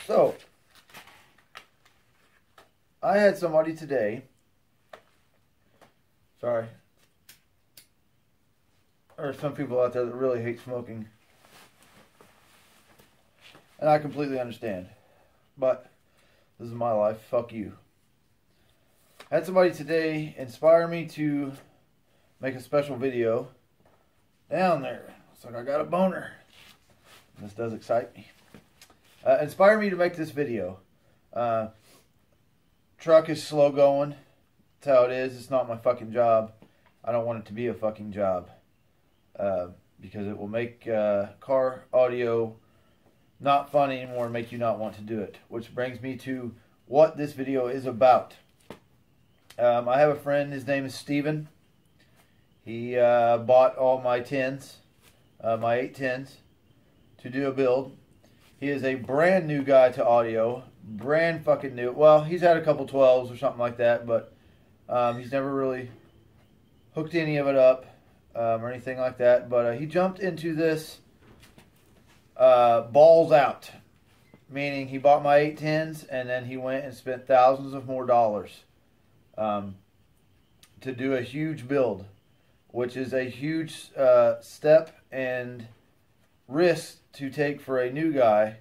So, I had somebody today, sorry, there are some people out there that really hate smoking, and I completely understand, but this is my life, fuck you. I had somebody today inspire me to make a special video down there. It's like I got a boner. This does excite me. Inspire me to make this video. Truck is slow going. That's how it is. It's not my fucking job. I don't want it to be a fucking job. Because it will make car audio not fun anymore and make you not want to do it. Which brings me to what this video is about. I have a friend. His name is Steven. He bought all my 10s, my 810s, to do a build. He is a brand new guy to audio. Brand fucking new. Well, he's had a couple 12s or something like that, but he's never really hooked any of it up or anything like that. But he jumped into this balls out. Meaning he bought my 810s and then he went and spent thousands of more dollars to do a huge build, which is a huge step and risk to take for a new guy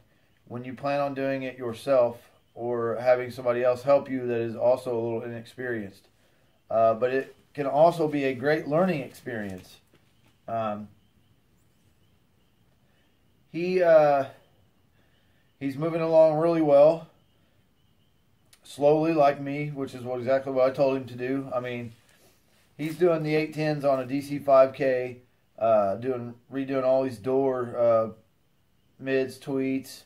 when you plan on doing it yourself or having somebody else help you that is also a little inexperienced. But it can also be a great learning experience. He's moving along really well, slowly like me, which is exactly what I told him to do. I mean, he's doing the 810s on a DC 5K, redoing all these door mids, tweets.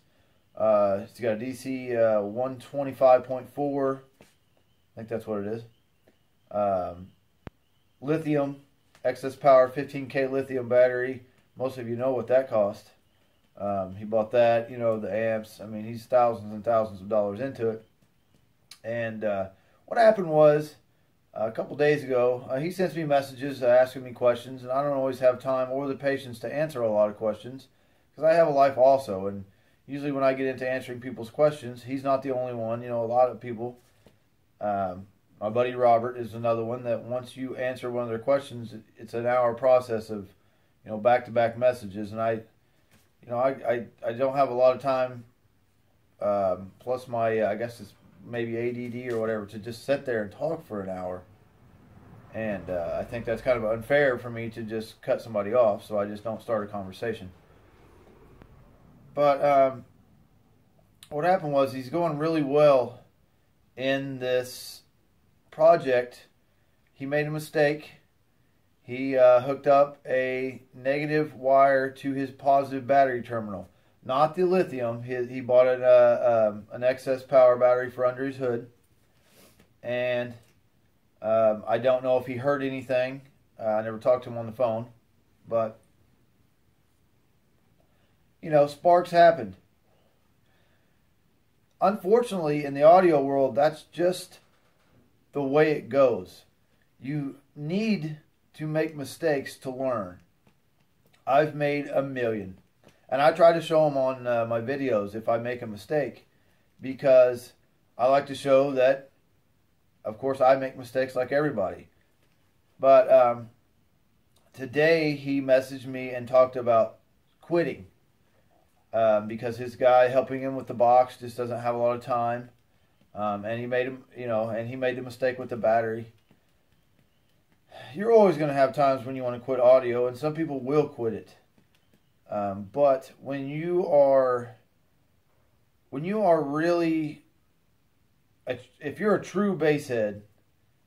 He's got a DC 125.4. I think that's what it is. Lithium, excess power, 15K lithium battery. Most of you know what that cost. He bought that, the amps. I mean, he's thousands and thousands of dollars into it. And what happened was, a couple days ago, he sends me messages asking me questions, and I don't always have time or the patience to answer a lot of questions because I have a life also. And usually when I get into answering people's questions, he's not the only one. A lot of people. My buddy Robert is another one that once you answer one of their questions, it's an hour process of, back-to-back messages, and I don't have a lot of time. Plus my, I guess it's maybe ADD or whatever, to just sit there and talk for an hour. And I think that's kind of unfair for me to just cut somebody off, so I just don't start a conversation. But what happened was he's going really well in this project. He made a mistake. He hooked up a negative wire to his positive battery terminal. Not the lithium. He bought an excess power battery for under his hood. And I don't know if he heard anything. I never talked to him on the phone. But, sparks happened. Unfortunately, in the audio world, that's just the way it goes. You need to make mistakes to learn. I've made a million. And I try to show them on my videos if I make a mistake, because I like to show that, of course, I make mistakes like everybody. But today he messaged me and talked about quitting because his guy helping him with the box just doesn't have a lot of time, and he made him, and he made the mistake with the battery. You're always going to have times when you want to quit audio, and some people will quit it. But when you are really, if you're a true basshead,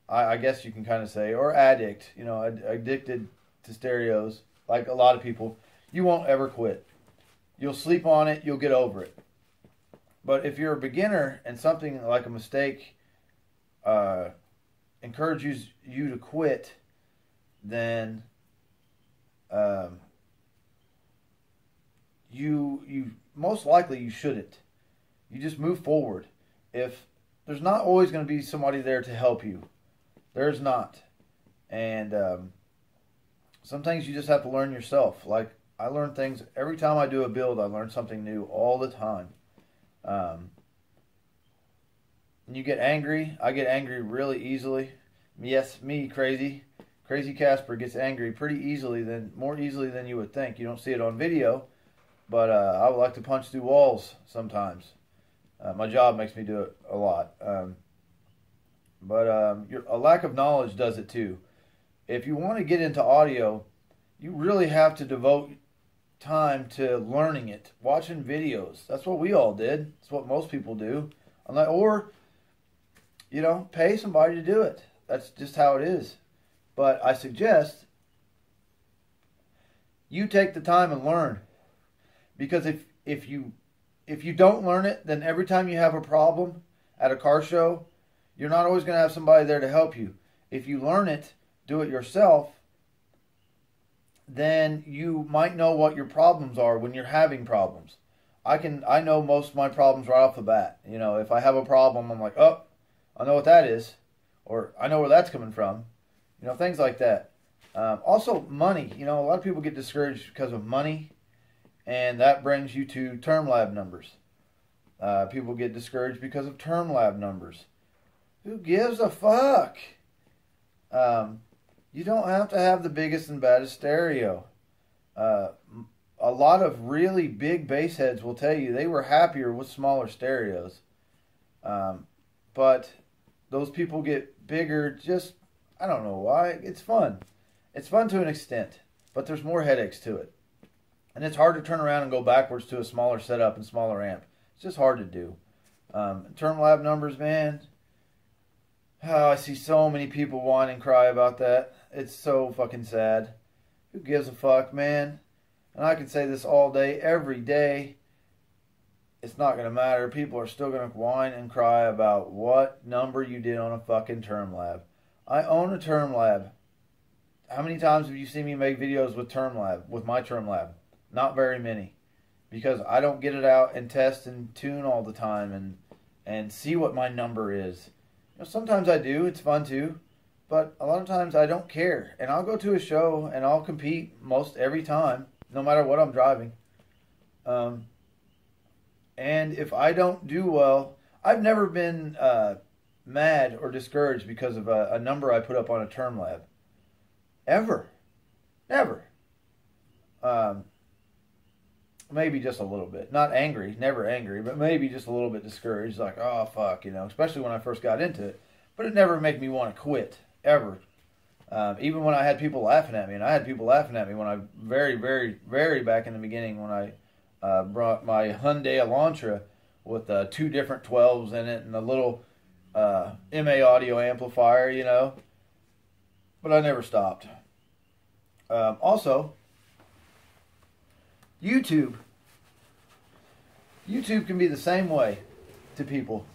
I guess you can kind of say, or addict, addicted to stereos, like a lot of people, you won't ever quit. You'll sleep on it, you'll get over it. But if you're a beginner and something like a mistake encourages you to quit, then you most likely you shouldn't. You just move forward. If there's not always going to be somebody there to help you, there's not. And some things you just have to learn yourself. Like, I learn things every time I do a build. I learn something new all the time. And you get angry. I get angry really easily. Yes, me, crazy Casper gets angry pretty easily, more easily than you would think. You don't see it on video, but I would like to punch through walls sometimes. My job makes me do it a lot. But a lack of knowledge does it too. If you want to get into audio, you really have to devote time to learning it, watching videos. That's what we all did. That's what most people do. Or, pay somebody to do it. That's just how it is. But I suggest you take the time and learn. Because if you don't learn it, then every time you have a problem at a car show, you're not always going to have somebody there to help you. If you learn it, do it yourself, then you might know what your problems are when you're having problems. I know most of my problems right off the bat. If I have a problem, I'm like, oh, I know what that is, or I know where that's coming from. Things like that. Also, money. A lot of people get discouraged because of money, and that brings you to term lab numbers. People get discouraged because of term lab numbers. Who gives a fuck? You don't have to have the biggest and baddest stereo. A lot of really big bass heads will tell you they were happier with smaller stereos. But those people get bigger just, I don't know why. It's fun. It's fun to an extent, but there's more headaches to it. And it's hard to turn around and go backwards to a smaller setup and smaller amp. It's just hard to do. Term lab numbers, man. Oh, I see so many people whine and cry about that. It's so fucking sad. Who gives a fuck, man? And I can say this all day, every day. It's not going to matter. People are still going to whine and cry about what number you did on a fucking term lab. I own a term lab. How many times have you seen me make videos with my term lab? Not very many. Because I don't get it out and test and tune all the time and see what my number is. Sometimes I do. It's fun too. But a lot of times I don't care. And I'll go to a show and I'll compete most every time, no matter what I'm driving. And if I don't do well, I've never been mad or discouraged because of a number I put up on a term lab. Ever. Never. Maybe just a little bit. Not angry, never angry, but maybe just a little bit discouraged. Like, oh, fuck, especially when I first got into it. But it never made me want to quit, ever. Even when I had people laughing at me, and I had people laughing at me when I, very, very, very back in the beginning, when I brought my Hyundai Elantra with 2 different 12s in it and a little MA audio amplifier, But I never stopped. Also, YouTube can be the same way to people.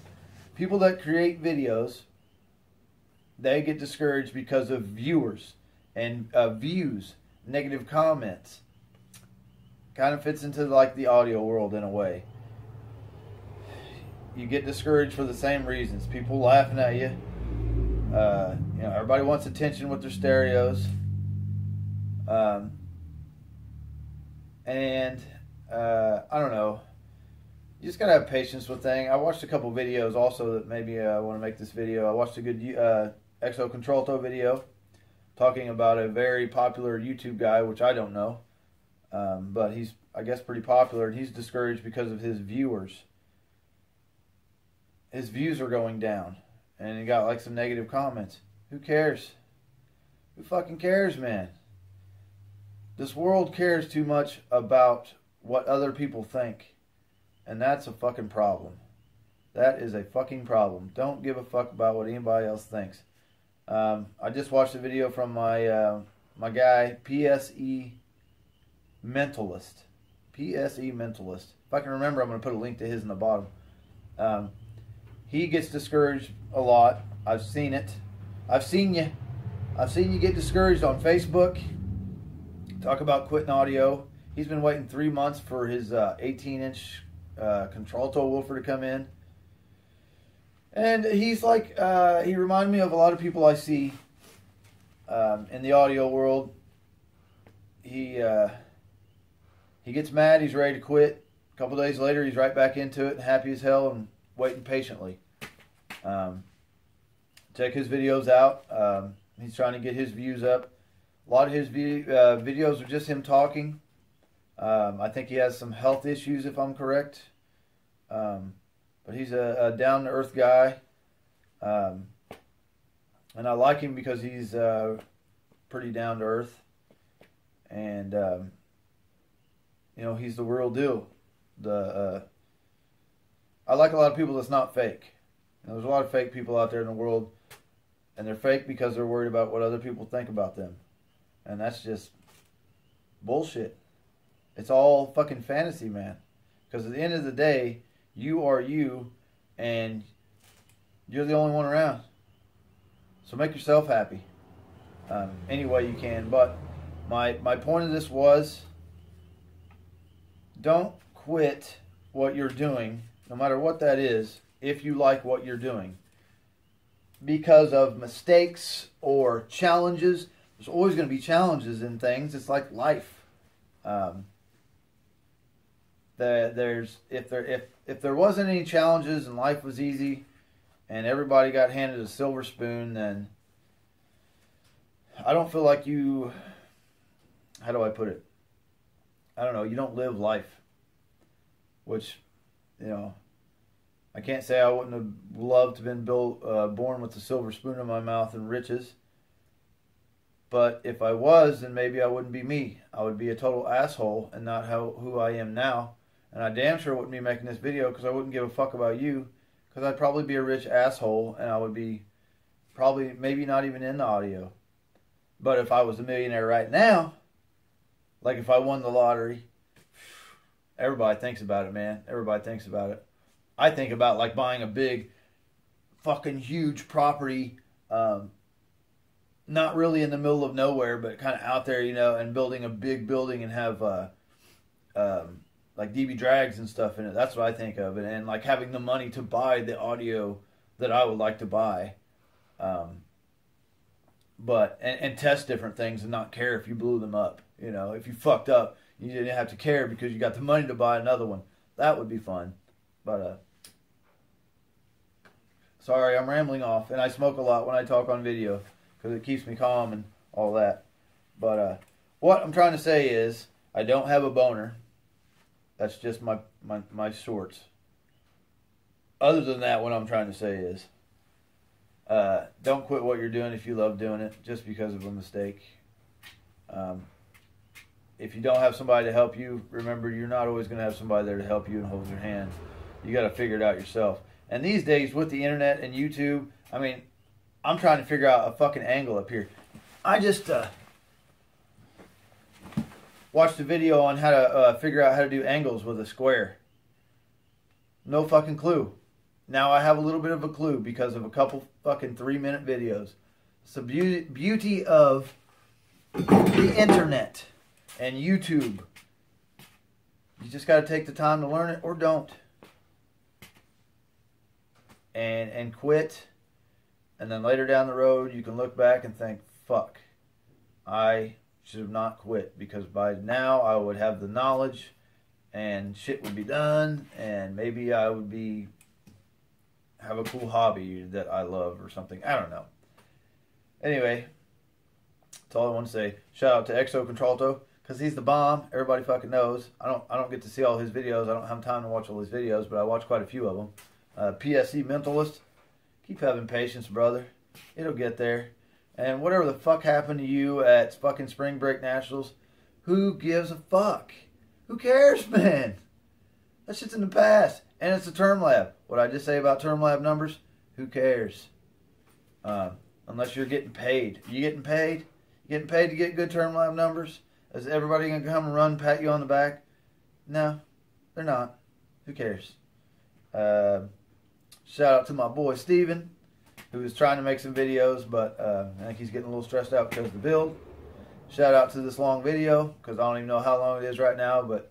People that create videos, they get discouraged because of viewers and views, negative comments. Kind of fits into like the audio world in a way. You get discouraged for the same reasons. People laughing at you. Everybody wants attention with their stereos. I don't know. You just gotta have patience with things. I watched a couple videos also that maybe I want to make this video. I watched a good Exo Contralto video talking about a very popular YouTube guy, which I don't know. But he's, I guess, pretty popular, and he's discouraged because of his viewers. His views are going down, and he got like some negative comments. Who cares? Who fucking cares, man? This world cares too much about what other people think. And that's a fucking problem. That is a fucking problem. Don't give a fuck about what anybody else thinks. I just watched a video from my my guy, PSE Mentalist. PSE Mentalist. If I can remember, I'm going to put a link to his in the bottom. He gets discouraged a lot. I've seen it. I've seen you. I've seen you get discouraged on Facebook. Talk about quitting audio. He's been waiting 3 months for his 18-inch contralto woofer to come in. And he's like, he reminded me of a lot of people I see in the audio world. He gets mad. He's ready to quit couple days later, he's right back into it and happy as hell and waiting patiently. Check his videos out. He's trying to get his views up. A lot of his videos are just him talking. I think he has some health issues, if I'm correct. But he's a down-to-earth guy. And I like him because he's pretty down-to-earth. And, you know, he's the real deal. I like a lot of people that's not fake. You know, there's a lot of fake people out there in the world. And they're fake because they're worried about what other people think about them. And that's just bullshit. It's all fucking fantasy, man. Because at the end of the day, you are you, and you're the only one around. So make yourself happy any way you can. But my point of this was, don't quit what you're doing, no matter what that is, if you like what you're doing. Because of mistakes or challenges. There's always going to be challenges in things. It's like life. If there wasn't any challenges and life was easy and everybody got handed a silver spoon, then I don't feel like you, how do I put it? I don't know, you don't live life. Which, you know, I can't say I wouldn't have loved to have been born with a silver spoon in my mouth and riches. But if I was, then maybe I wouldn't be me. I would be a total asshole and not who I am now. And I damn sure wouldn't be making this video because I wouldn't give a fuck about you. Because I'd probably be a rich asshole and I would be probably maybe not even in the audio. But if I was a millionaire right now, like if I won the lottery, everybody thinks about it, man. Everybody thinks about it. I think about like buying a big fucking huge property, not really in the middle of nowhere, but kind of out there, you know, and building a big building and have like DB drags and stuff in it. That's what I think of. And like having the money to buy the audio that I would like to buy. But test different things and not care if you blew them up. You know, if you fucked up, you didn't have to care because you got the money to buy another one. That would be fun. But sorry, I'm rambling off, and I smoke a lot when I talk on video because it keeps me calm and all that. But what I'm trying to say is, I don't have a boner. That's just my shorts. Other than that, what I'm trying to say is, don't quit what you're doing if you love doing it just because of a mistake. If you don't have somebody to help you, remember you're not always going to have somebody there to help you and hold your hand. You got to figure it out yourself. And these days with the internet and YouTube, I mean, I'm trying to figure out a fucking angle up here. I just watched a video on how to figure out how to do angles with a square. No fucking clue. Now I have a little bit of a clue because of a couple fucking 3-minute videos. It's the beauty of the internet and YouTube. You just got to take the time to learn it or don't. And quit. And then later down the road, you can look back and think, fuck, I should have not quit. Because by now, I would have the knowledge and shit would be done. And maybe I would have a cool hobby that I love or something. I don't know. Anyway, that's all I want to say. Shout out to Exo Contralto, because he's the bomb. Everybody fucking knows. I don't get to see all his videos. I don't have time to watch all his videos, but I watch quite a few of them. PSE Mentalist. Keep having patience, brother. It'll get there. And whatever the fuck happened to you at fucking Spring Break Nationals, who gives a fuck? Who cares, man? That shit's in the past. And it's a term lab. What I just say about term lab numbers, who cares? Unless you're getting paid. You getting paid? You getting paid to get good term lab numbers? Is everybody going to come and run and pat you on the back? No, they're not. Who cares? Shout out to my boy Steven, who is trying to make some videos, but I think he's getting a little stressed out because of the build. Shout out to this long video, because I don't even know how long it is right now, but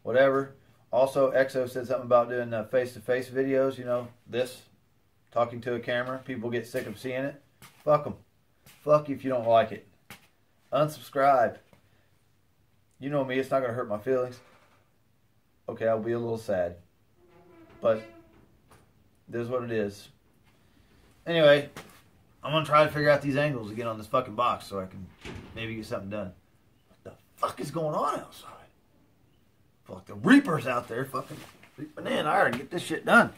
whatever. Also, Exo said something about doing face-to-face videos, you know, this, talking to a camera. People get sick of seeing it. Fuck them. Fuck you if you don't like it. Unsubscribe. You know me, it's not going to hurt my feelings. okay, I'll be a little sad. But it is what it is. Anyway, I'm going to try to figure out these angles again on this fucking box so I can maybe get something done. What the fuck is going on outside? Fuck, the Reaper's out there fucking reaping in. I gotta get this shit done.